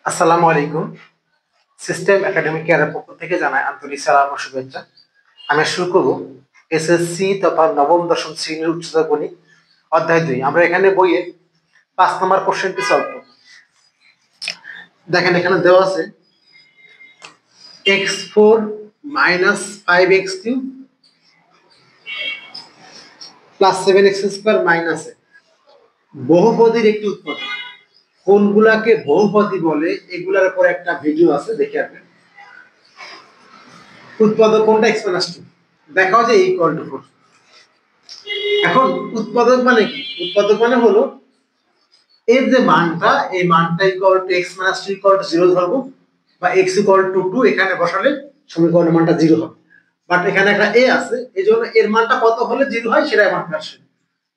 আসসালামু আলাইকুম। System academic কেয়ারের পক্ষ থেকে জানাই আন্তরিক সালাম ও শুভেচ্ছা। আমি শুরু করব এসএসসি তথা নবম দশম শ্রেণীর উচ্চতর গণিত অধ্যায় 2। আমরা এখানে বইয়ে 5 নম্বর কোশ্চেনটি সলভ করব। দেখেন এখানে দেওয়া আছে x4 - 5x3 + 7x² - বহুপদীর একটি উৎপাদক। কোনগুলাকে বহুপদী বলে এগুলার উপর একটা ভিডিও আছে, দেখে আসবেন। উৎপাদক কোনটা? x - 2 দেখা হচ্ছে = 4। এখন উৎপাদক মানে কি? উৎপাদক মানে হলো এর যে মানটা, এই মানটা x - 2 0 ধরবো, বা x = 2 এখানে বসালে সমীকরণের মানটা 0 হবে। বাট এখানে একটা a আছে, এইজন্য এর মানটা কত হলে 0 হয় সেটাই মানটা আসে।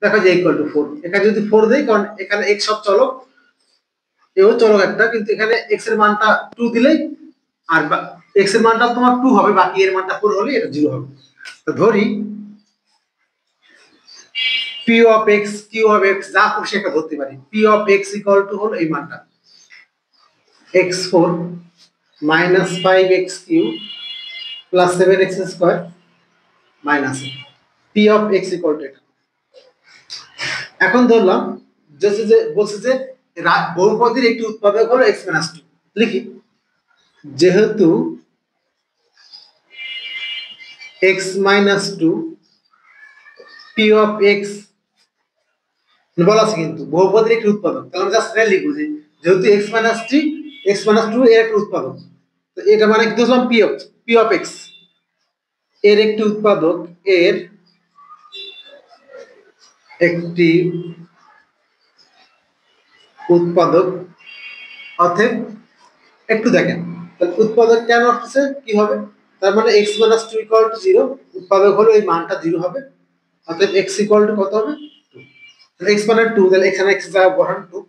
দেখো যে = 4, এখানে যদি 4 দেই, কারণ এখানে x সব চলক, এও চলক একটা, কিন্তু এখানে x এর মানটা 2 দিলেই, আর x এর মানটা তোমার 2 হবে, বাকি এর মানটা 4 হলে এটা 0 হবে। তো ধরি p of x, q of x যা খুশি একটা ধরতে পারি। p of x = হলো এই মানটা x4 - 5x3 + 7x² - p of x = এটা। এখন ধরলাম বলছে যে বহুপদীর একটি উৎপাদক হলো x - 2। লিখি, যেহেতু x - 2 p of x বলা আছে, কিন্তু বহুপদীর একটি উৎপাদক, তাহলে জাস্ট এটা লিখবো যে যেহেতু x - 2 এর একটা উৎপাদক, তো এটা মানে কি ধরলাম p of x এর একটি উৎপাদক, এর একটি উৎপাদক। অতএব একটু দেখেন তাহলে উৎপাদক কেন আসছে, কি হবে? তার মানে x - 2 = 0, উৎপাদক হলো এই মানটা 0 হবে। অতএব x = কত হবে? 2। x মানে 2, তাহলে এখানে x যা বসান 2,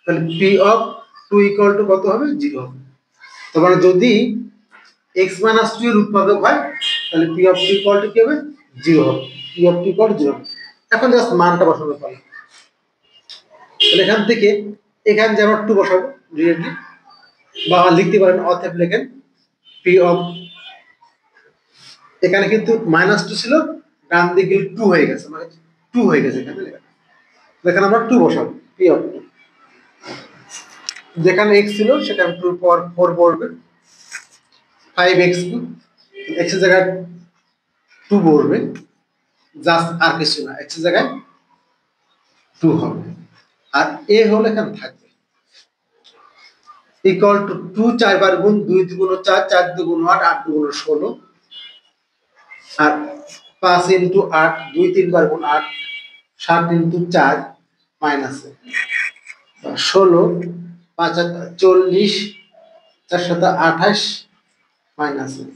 তাহলে p of 2 = কত হবে? 0 হবে। তার মানে যদি x - 2 এর উৎপাদক হয়, তাহলে p of 2 = কি হবে? 0 হবে। p of 2 = 0। এখন জাস্ট মানটা বসাতে পারি, তাহলে এখান থেকে এখানে যেমন 2 বসাবো ডিরেক্টলি, বা লিখতে পারেন অতএব লেখেন p of, এখানে কিন্তু -2 ছিল, ডান দিকে 2 হয়ে গেছে, মানে 2 হয়ে গেছে এখানে লেখা। দেখেন আমরা 2 বসাবো, p of 2, যেখানে x ছিল সেখানে 2 পর 4 পড়বে, 5x3 x এর জায়গায় 2 পড়বে, জাস্ট আর কিছু না, x এর জায়গায় 2 হবে, আর a হলো এখানে থাকবে = 2 4 বার গুণ, 2 × 4 4 × 2 8 8 × 2 16, আর 5 × 8 2 3 বার গুণ 8 7 × 4 - 16 5 40 4 7 28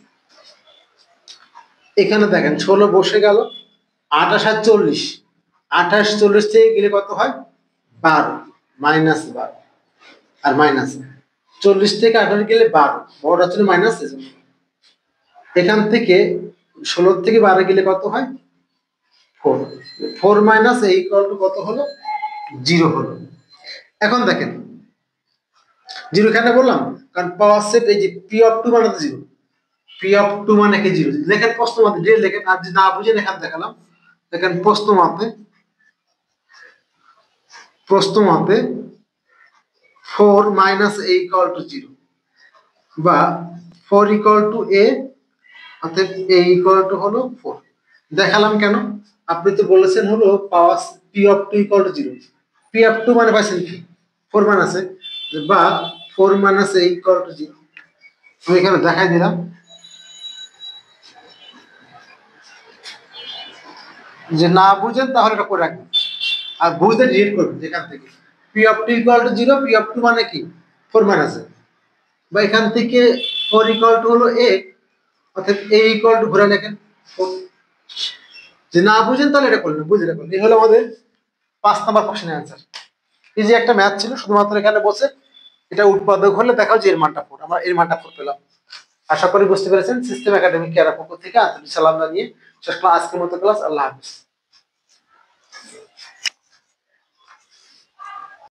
এখানে দেখেন 16 বসে গেল, 28 আর 40, 28 40 থেকে গেলে কত হয়? 12 -12, আর মাইনাস 40 থেকে 28 গেলে 12, বড়টা ছিল মাইনাস, এখান থেকে 16 থেকে 12 গেলে কত হয়? 4 4 - a = কত হলো? 0 হলো। এখন দেখেন 0 এখানে বললাম, কারণ পাওয়ার সেট এই যে p of 2 মানে তো 0, p of 2 মানে কি 0। লেখেন প্রশ্ন মতে, যে লেখেন, আর যদি না বুঝেন এখানে দেখালাম। দেখেন প্রশ্ন মতে 4 - a = 0, বা 4 = a, অতএব a = হলো 4। দেখালাম কেন? আপনি তো বলেছেন হলো পাওয়ার p of 2 = 0, p of 2 মানে পাইছেন কি? 4 মান আছে, বা 4 - a = 0। আমি এখানে দেখাই দিলাম। যে না বুঝেন তাহলে এটা করে রাখবেন, আর বুঝতে ডিলিট করবেন যেখান থেকে। p of 2 = 0, p of 2 মানে কি? 4 মান আছে, বা এখান থেকে 4 = হলো a, অর্থাৎ a = ঘুরে লেখেন 4। যে না বুঝেন তাহলে এটা করবেন, বুঝে রাখবেন। এই হলো আমাদের 5 নাম্বার কোশ্চেনের অ্যান্সার। এই যে একটা ম্যাথ ছিল, শুধুমাত্র এখানে বসে এটা উৎপাদক হলে দেখাও যে এর মানটা 4, আমরা এর মানটা 4 পেলাম। আশা করি বুঝতে পেরেছেন। সিস্টেম একাডেমিক কেয়ারের পক্ষ থেকে আন্তরিক সালাম জানিয়ে শেষ ক্লাস, আজকের মতো ক্লাস, আল্লাহ হাফেজ।